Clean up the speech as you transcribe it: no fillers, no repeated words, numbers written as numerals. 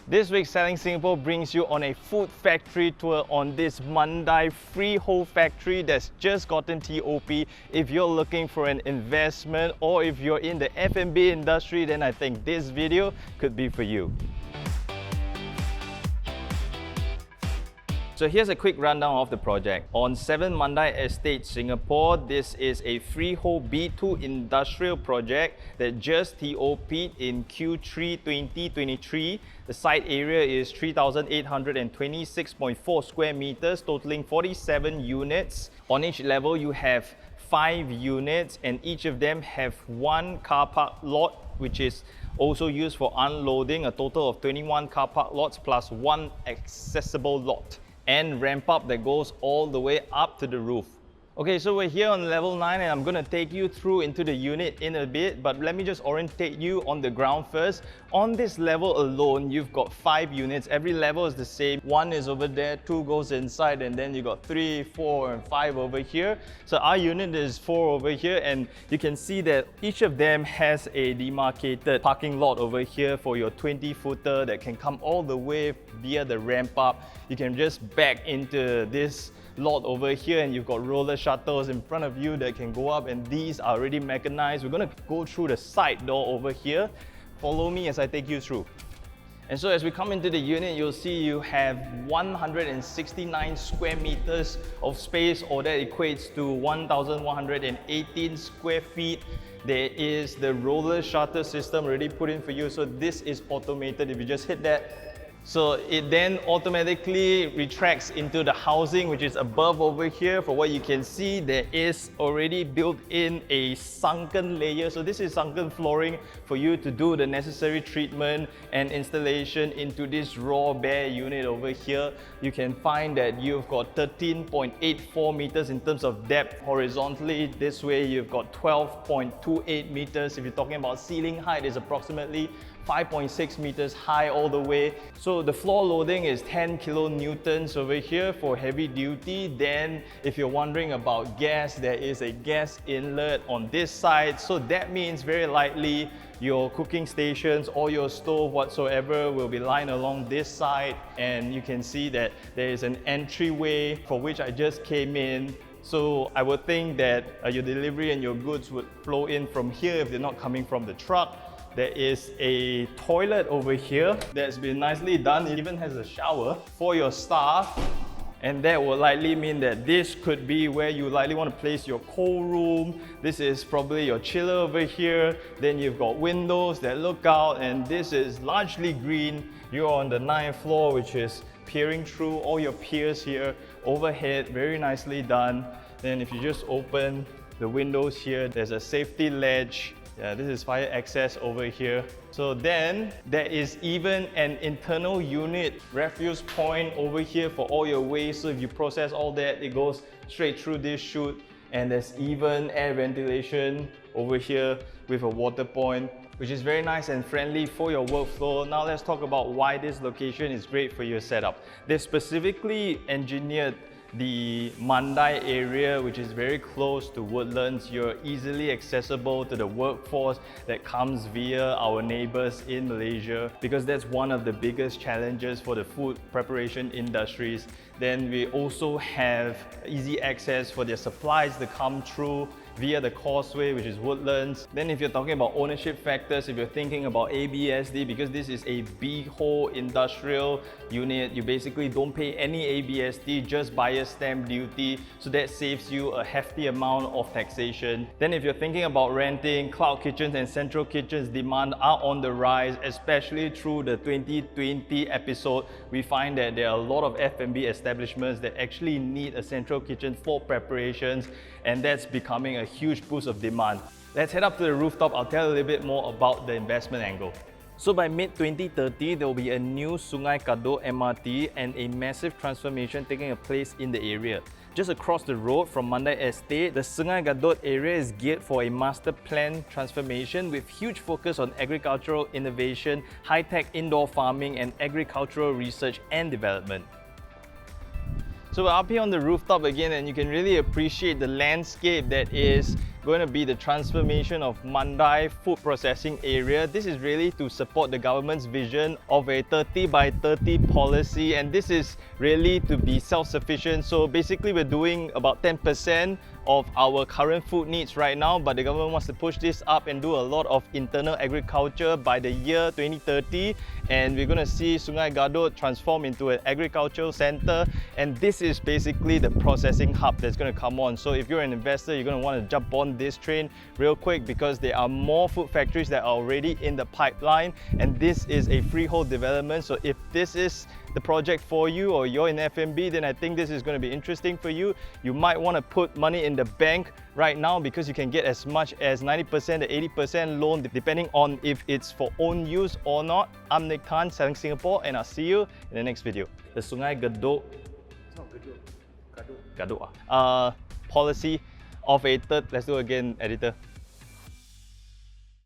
This week, Selling Singapore brings you on a food factory tour on this Mandai Freehold factory that's just gotten TOP. If you're looking for an investment or if you're in the F&B industry, then I think this video could be for you. So here's a quick rundown of the project. On 7 Mandai Estate, Singapore, this is a freehold B2 industrial project that just TOP'd in Q3 2023. The site area is 3,826.4 square meters, totaling 47 units. On each level, you have 5 units and each of them have one car park lot, which is also used for unloading, a total of 21 car park lots plus one accessible lot, and ramp up that goes all the way up to the roof. Okay, so we're here on level 9 and I'm going to take you through into the unit in a bit, but let me just orientate you on the ground first. On this level alone, you've got 5 units. Every level is the same. 1 is over there, 2 goes inside, and then you got 3, 4, and 5 over here. So our unit is 4 over here, and you can see that each of them has a demarcated parking lot over here for your 20-footer that can come all the way via the ramp up. You can just back into this lot over here and you've got roller shuttles in front of you that can go up, and these are already mechanized. We're going to go through the side door over here. Follow me as I take you through. And so as we come into the unit, you'll see you have 169 square meters of space, or that equates to 1,118 square feet. There is the roller shutter system already put in for you. So this is automated. If you just hit that, so it then automatically retracts into the housing, which is above over here. For what you can see, there is already built in a sunken layer. So this is sunken flooring for you to do the necessary treatment and installation into this raw bare unit over here. You can find that you've got 13.84 meters in terms of depth horizontally. This way you've got 12.28 meters. If you're talking about ceiling height, is approximately 5.6 meters high all the way. So the floor loading is 10 kilonewtons over here for heavy duty. Then if you're wondering about gas, there is a gas inlet on this side. So that means very likely your cooking stations or your stove whatsoever will be lying along this side. And you can see that there is an entryway for which I just came in. So I would think that your delivery and your goods would flow in from here if they're not coming from the truck. There is a toilet over here that's been nicely done. It even has a shower for your staff. And that will likely mean that this could be where you likely want to place your cold room. This is probably your chiller over here. Then you've got windows that look out, and this is largely green. You're on the 9th floor, which is peering through all your piers here overhead. Very nicely done. Then if you just open the windows here, there's a safety ledge. Yeah, this is fire access over here. So then there is even an internal unit refuse point over here for all your waste. So if you process all that, it goes straight through this chute. And there's even air ventilation over here with a water point, which is very nice and friendly for your workflow. Now let's talk about why this location is great for your setup. They specifically engineered the Mandai area, which is very close to Woodlands. You're easily accessible to the workforce that comes via our neighbors in Malaysia, because that's one of the biggest challenges for the food preparation industries. Then we also have easy access for their supplies to come through via the causeway, which is Woodlands. Then if you're talking about ownership factors, if you're thinking about ABSD, because this is a B-hole industrial unit, you basically don't pay any ABSD, just buyer's stamp duty. So that saves you a hefty amount of taxation. Then if you're thinking about renting, cloud kitchens and central kitchens demand are on the rise, especially through the 2020 episode. We find that there are a lot of F&B establishments that actually need a central kitchen for preparations, and that's becoming a huge boost of demand. Let's head up to the rooftop. I'll tell you a little bit more about the investment angle. So by mid-2030, there will be a new Sungai Kadut MRT and a massive transformation taking place in the area. Just across the road from Mandai Estate, the Sungai Kadut area is geared for a master plan transformation with huge focus on agricultural innovation, high-tech indoor farming, and agricultural research and development. So we're up here on the rooftop again, and you can really appreciate the landscape that is going to be the transformation of Mandai food processing area. This is really to support the government's vision of a 30 by 30 policy, and this is really to be self-sufficient. So basically we're doing about 10% of our current food needs right now, but the government wants to push this up and do a lot of internal agriculture by the year 2030, and we're going to see Sungai Gadot transform into an agricultural center, and this is basically the processing hub that's going to come on. So if you're an investor, you're going to want to jump on this train real quick, because there are more food factories that are already in the pipeline, and this is a freehold development. So if this is the project for you, or you're in F&B, then I think this is going to be interesting for you. You might want to put money in the bank right now, because you can get as much as 90% to 80% loan depending on if it's for own use or not. I'm Nick Tan, Selling Singapore, and I'll see you in the next video. The Sungai Gadot, It's not Gadot. policy of a third, let's do it again, editor.